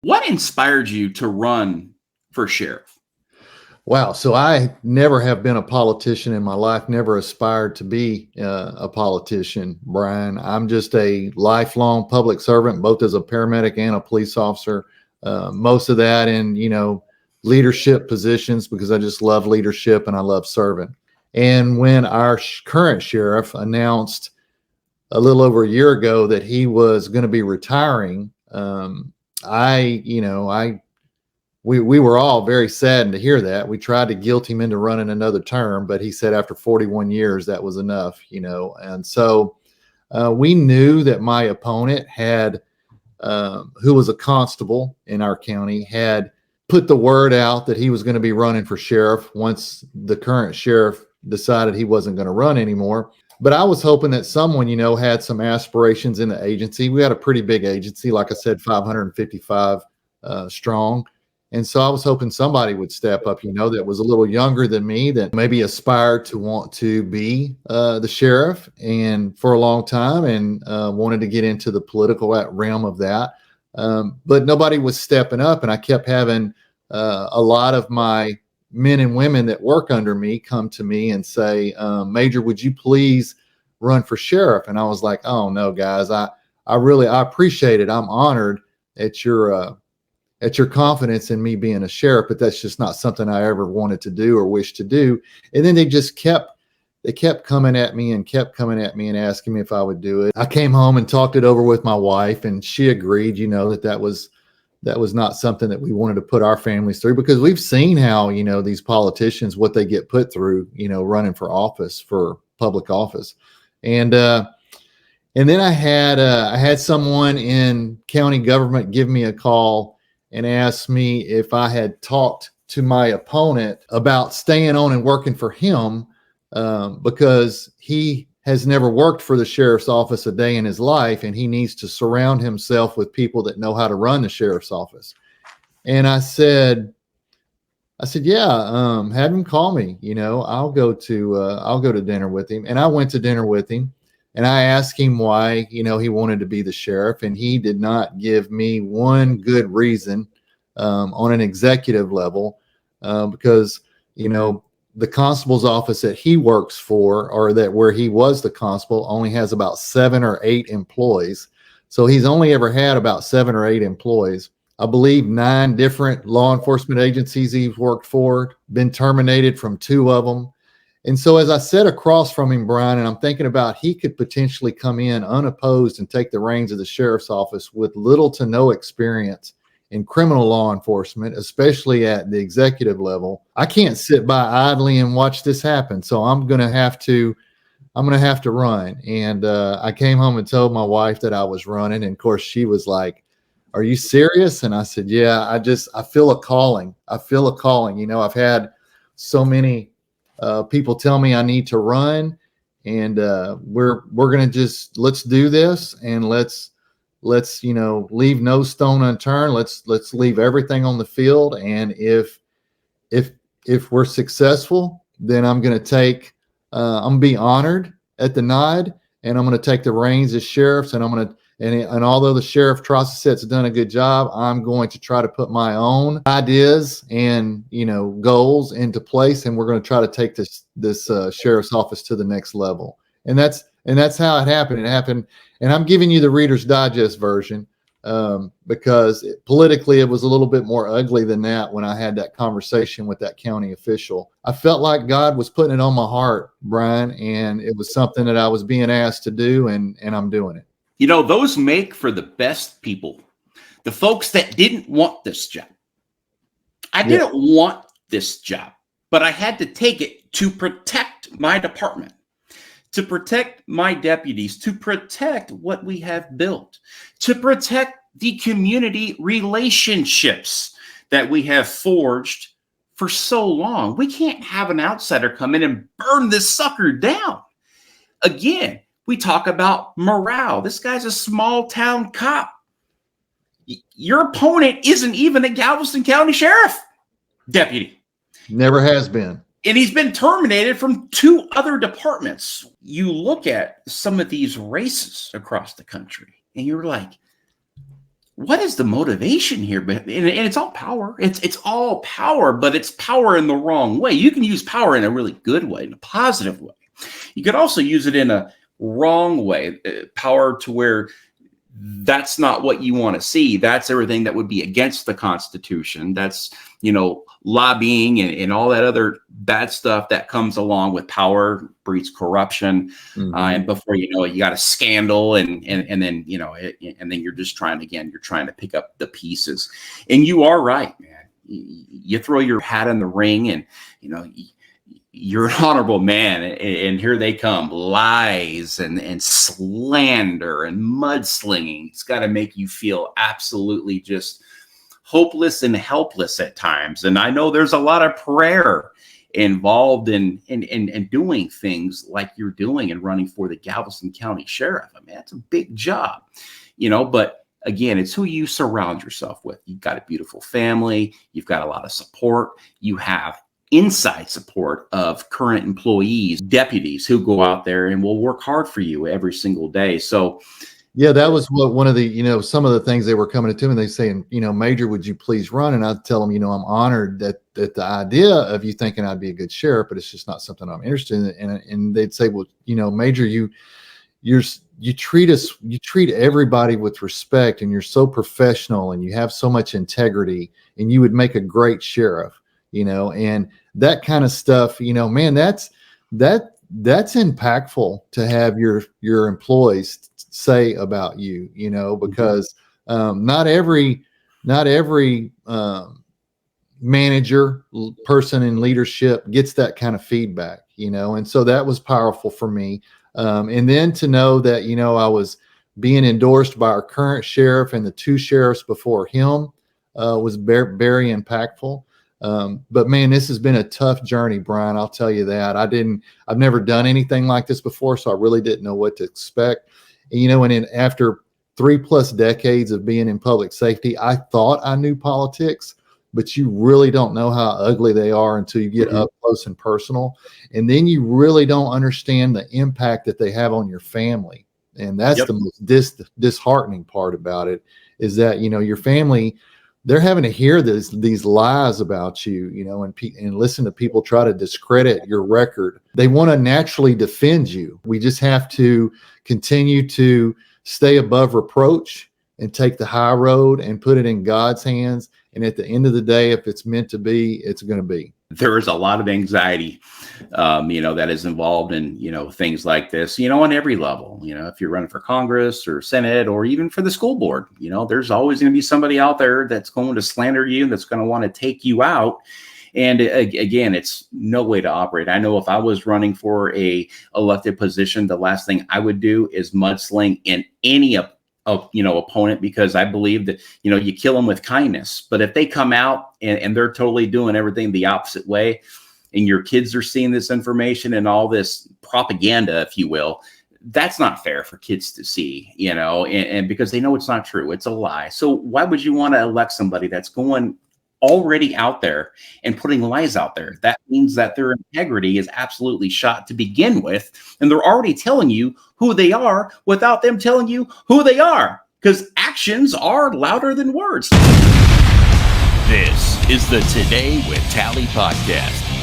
What inspired you to run for sheriff? Wow. So I never have been a politician in my life, never aspired to be a politician, Brian. I'm just a lifelong public servant, both as a paramedic and a police officer. Most of that in, leadership positions because I just love leadership and I love serving. And when our current sheriff announced a little over a year ago that he was going to be retiring, we were all very saddened to hear that. We tried to guilt him into running another term, but he said after 41 years, that was enough, And so we knew that my opponent who was a constable in our county, had put the word out that he was going to be running for sheriff once the current sheriff decided he wasn't going to run anymore. But I was hoping that someone, had some aspirations in the agency. We had a pretty big agency, like I said, 555 strong. And so I was hoping somebody would step up, that was a little younger than me, that maybe aspired to want to be the sheriff and for a long time and wanted to get into the political realm of that. But nobody was stepping up. And I kept having a lot of my men and women that work under me come to me and say, Major, would you please run for sheriff? And I was like, oh no, guys, I appreciate it. I'm honored at your confidence in me being a sheriff, but that's just not something I ever wanted to do or wish to do. And then they kept coming at me and and asking me if I would do it. I came home and talked it over with my wife, and she agreed, that was not something that we wanted to put our families through, because we've seen how, these politicians, what they get put through, running for office, for public office. And then I had someone in county government give me a call and asked me if I had talked to my opponent about staying on and working for him, because he has never worked for the sheriff's office a day in his life, and he needs to surround himself with people that know how to run the sheriff's office. And I said, yeah, have him call me. I'll go to dinner with him. And I went to dinner with him. And I asked him why, he wanted to be the sheriff, and he did not give me one good reason on an executive level, because, the constable's office that he works for, or that where he was the constable, only has about 7 or 8 employees. So he's only ever had about 7 or 8 employees. I believe 9 different law enforcement agencies he's worked for, been terminated from 2 of them. And so as I sat across from him, Brian, and I'm thinking about he could potentially come in unopposed and take the reins of the sheriff's office with little to no experience in criminal law enforcement, especially at the executive level. I can't sit by idly and watch this happen. So I'm going to have to run. And I came home and told my wife that I was running. And of course she was like, "Are you serious?" And I said, "Yeah, I feel a calling. I've had so many people tell me I need to run, and we're going to let's do this, and let's leave no stone unturned. Let's leave everything on the field. And if we're successful, then I'm going to be honored at the nod, and I'm going to take the reins as sheriffs, and and although the sheriff Trosset's done a good job, I'm going to try to put my own ideas and, goals into place. And we're going to try to take this sheriff's office to the next level." And that's how it happened. It happened. And I'm giving you the Reader's Digest version, because politically it was a little bit more ugly than that when I had that conversation with that county official. I felt like God was putting it on my heart, Brian, and it was something that I was being asked to do, and I'm doing it. Those make for the best people. The folks that didn't want this job. I didn't want this job, but I had to take it to protect my department, to protect my deputies, to protect what we have built, to protect the community relationships that we have forged for so long. We can't have an outsider come in and burn this sucker down. Again, we talk about morale. This guy's a small town cop. Your opponent isn't even a Galveston County Sheriff deputy. Never has been. And he's been terminated from 2 other departments. You look at some of these races across the country, and you're like, what is the motivation here? But and it's all power. It's all power, but it's power in the wrong way. You can use power in a really good way, in a positive way. You could also use it in a wrong way, power to where that's not what you want to see. That's everything that would be against the Constitution. That's, lobbying and all that other bad stuff that comes along with power, breeds corruption. And before you know it, you got a scandal and then, and then you're just trying to pick up the pieces. And you are right, man. You throw your hat in the ring and, you're an honorable man, and here they come, lies and slander and mudslinging. It's got to make you feel absolutely just hopeless and helpless at times. And I know there's a lot of prayer involved in doing things like you're doing and running for the Galveston County Sheriff. I mean, that's a big job, but again, it's who you surround yourself with. You've got a beautiful family. You've got a lot of support. You have inside support of current employees, deputies who go out there and will work hard for you every single day. So yeah, that was what one of the, some of the things they were coming to me and they saying, Major, would you please run? And I'd tell them, I'm honored that the idea of you thinking I'd be a good sheriff, but it's just not something I'm interested in. And they'd say, well, Major, you treat everybody with respect, and you're so professional and you have so much integrity, and you would make a great sheriff, and that kind of stuff, man, that's impactful to have your employees say about you, because not every manager, person in leadership gets that kind of feedback, and so that was powerful for me. And then to know that, I was being endorsed by our current sheriff and the two sheriffs before him was very, very impactful. But man, this has been a tough journey, Brian. I'll tell you that. I've never done anything like this before, so I really didn't know what to expect. And, and then after 3+ decades of being in public safety, I thought I knew politics, but you really don't know how ugly they are until you get up close and personal. And then you really don't understand the impact that they have on your family. And that's the most disheartening part about it, is that, your family, they're having to hear these lies about you, and listen to people try to discredit your record. They want to naturally defend you. We just have to continue to stay above reproach and take the high road and put it in God's hands. And at the end of the day, if it's meant to be, it's going to be. There is a lot of anxiety, that is involved in, things like this, on every level. If you're running for Congress or Senate or even for the school board, there's always going to be somebody out there that's going to slander you, that's going to want to take you out. And again, it's no way to operate. I know if I was running for a elected position, the last thing I would do is mudsling in any opponent, because I believe that, you kill them with kindness. But if they come out and they're totally doing everything the opposite way, and your kids are seeing this information and all this propaganda, if you will, that's not fair for kids to see, and because they know it's not true. It's a lie. So why would you want to elect somebody that's going already out there and putting lies out there? That means that their integrity is absolutely shot to begin with. And they're already telling you who they are without them telling you who they are, because actions are louder than words. This is the Today with Tally podcast.